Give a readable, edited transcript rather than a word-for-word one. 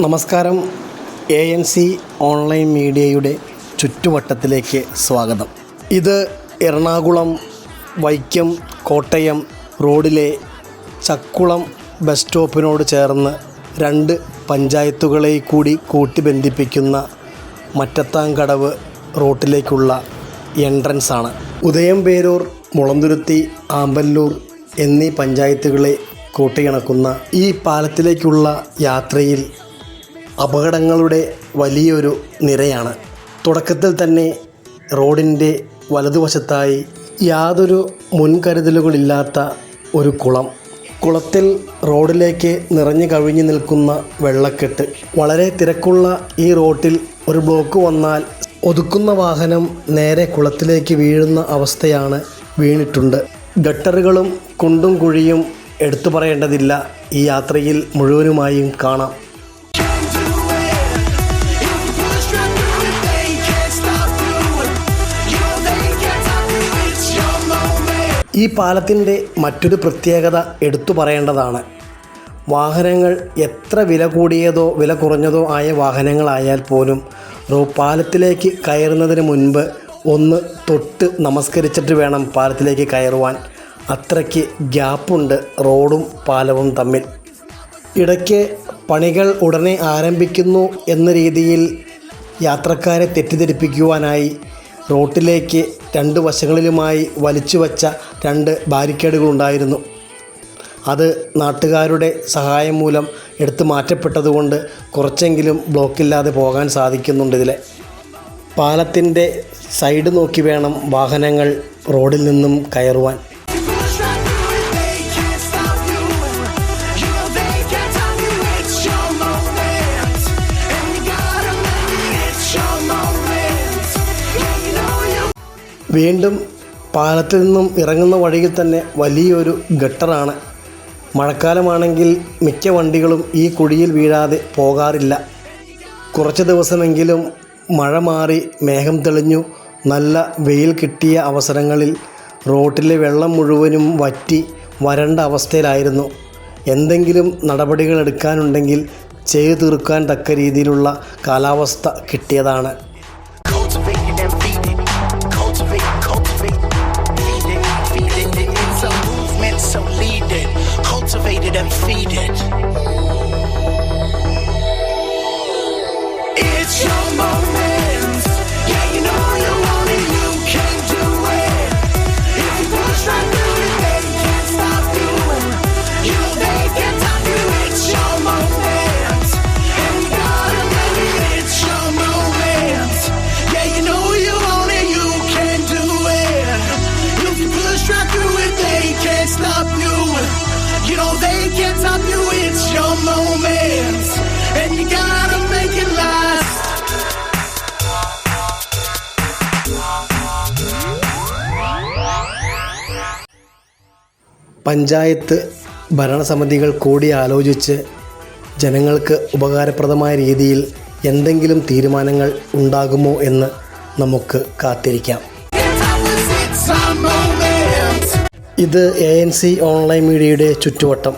നമസ്കാരം. ANC online മീഡിയയുടെ ചുറ്റുവട്ടത്തിലേക്ക് സ്വാഗതം. ഇത് എറണാകുളം വൈക്കം കോട്ടയം റോഡിലെ ചക്കുളം ബസ് സ്റ്റോപ്പിനോട് ചേർന്ന് രണ്ട് പഞ്ചായത്തുകളെ കൂടി കൂട്ടിബന്ധിപ്പിക്കുന്ന മറ്റത്താങ്കടവ് റോട്ടിലേക്കുള്ള എൻട്രൻസാണ്. ഉദയംപേരൂർ, മുളന്തുരുത്തി, ആമ്പല്ലൂർ എന്നീ പഞ്ചായത്തുകളെ കൂട്ടിയിണക്കുന്ന ഈ പാലത്തിലേക്കുള്ള യാത്രയിൽ അപകടങ്ങളുടെ വലിയൊരു നിരയാണ്. തുടക്കത്തിൽ തന്നെ റോഡിൻ്റെ വലതുവശത്തായി യാതൊരു മുൻകരുതലുകളില്ലാത്ത ഒരു കുളത്തിൽ റോഡിലേക്ക് നിറഞ്ഞു കവിഞ്ഞു നിൽക്കുന്ന വെള്ളക്കെട്ട്. വളരെ തിരക്കുള്ള ഈ റോട്ടിൽ ഒരു ബ്ലോക്ക് വന്നാൽ ഒതുക്കുന്ന വാഹനം നേരെ കുളത്തിലേക്ക് വീഴുന്ന അവസ്ഥയാണ് വീണിട്ടുണ്ട്. ഗട്ടറുകളും കുണ്ടും കുഴിയും എടുത്തു പറയേണ്ടതില്ല. ഈ യാത്രയിൽ മുഴുവനുമായും കാണാം. ഈ പാലത്തിൻ്റെ മറ്റൊരു പ്രത്യേകത എടുത്തു പറയേണ്ടതാണ്. വാഹനങ്ങൾ എത്ര വില കുറഞ്ഞതോ ആയ വാഹനങ്ങളായാൽ പോലും പാലത്തിലേക്ക് കയറുന്നതിന് മുൻപ് ഒന്ന് തൊട്ട് നമസ്കരിച്ചിട്ട് വേണം പാലത്തിലേക്ക് കയറുവാൻ. അത്രയ്ക്ക് ഗ്യാപ്പുണ്ട് റോഡും പാലവും തമ്മിൽ. ഇടയ്ക്ക് പണികൾ ഉടനെ ആരംഭിക്കുന്നു എന്ന രീതിയിൽ യാത്രക്കാരെ തെറ്റിദ്ധരിപ്പിക്കുവാനായി റോട്ടിലേക്ക് രണ്ട് വശങ്ങളിലുമായി വലിച്ചു വച്ച രണ്ട് ബാരിക്കേഡുകളുണ്ടായിരുന്നു. അത് നാട്ടുകാരുടെ സഹായം മൂലം എടുത്തു മാറ്റപ്പെട്ടതുകൊണ്ട് കുറച്ചെങ്കിലും ബ്ലോക്കില്ലാതെ പോകാൻ സാധിക്കുന്നുണ്ട്. ഇതിലെ പാലത്തിൻ്റെ സൈഡ് നോക്കി വേണം വാഹനങ്ങൾ റോഡിൽ നിന്നും കയറുവാൻ. വീണ്ടും പാലത്തിൽ നിന്നും ഇറങ്ങുന്ന വഴിയിൽ തന്നെ വലിയൊരു ഗട്ടറാണ്. മഴക്കാലമാണെങ്കിൽ മിക്ക വണ്ടികളും ഈ കുഴിയിൽ വീഴാതെ പോകാറില്ല. കുറച്ച് ദിവസമെങ്കിലും മഴ മാറി മേഘം തെളിഞ്ഞു നല്ല വെയിൽ കിട്ടിയ അവസരങ്ങളിൽ റോട്ടിലെ വെള്ളം മുഴുവനും വറ്റി വരണ്ട അവസ്ഥയിലായിരുന്നു. എന്തെങ്കിലും നടപടികൾ എടുക്കാനുണ്ടെങ്കിൽ ചെയ്തു തീർക്കാൻ തക്ക രീതിയിലുള്ള കാലാവസ്ഥ കിട്ടിയതാണ്. And feed it. It's your moment. Yeah, you know you want it, you can do it. If you push right through it, they can't stop you. You know they can't stop you. It's your moment, and you gotta make it. It's your moment. Yeah, you know you want it, you can do it. If you push right through it, they can't stop you. You know they can't stop you, it's your moment, and you gotta make it last. Panchayat ഭരണസമിതികൾ കൂടി ആലോചിച്ച് ജനങ്ങൾക്ക് ഉപകാരപ്രദമായ രീതിയിൽ എന്തെങ്കിലും തീരുമാനങ്ങൾ ഉണ്ടാകുമോ എന്ന് നമുക്ക് കാത്തിരിക്കാം. ഇത് ANC ഓൺലൈൻ മീഡിയയുടെ ചുറ്റുവട്ടം.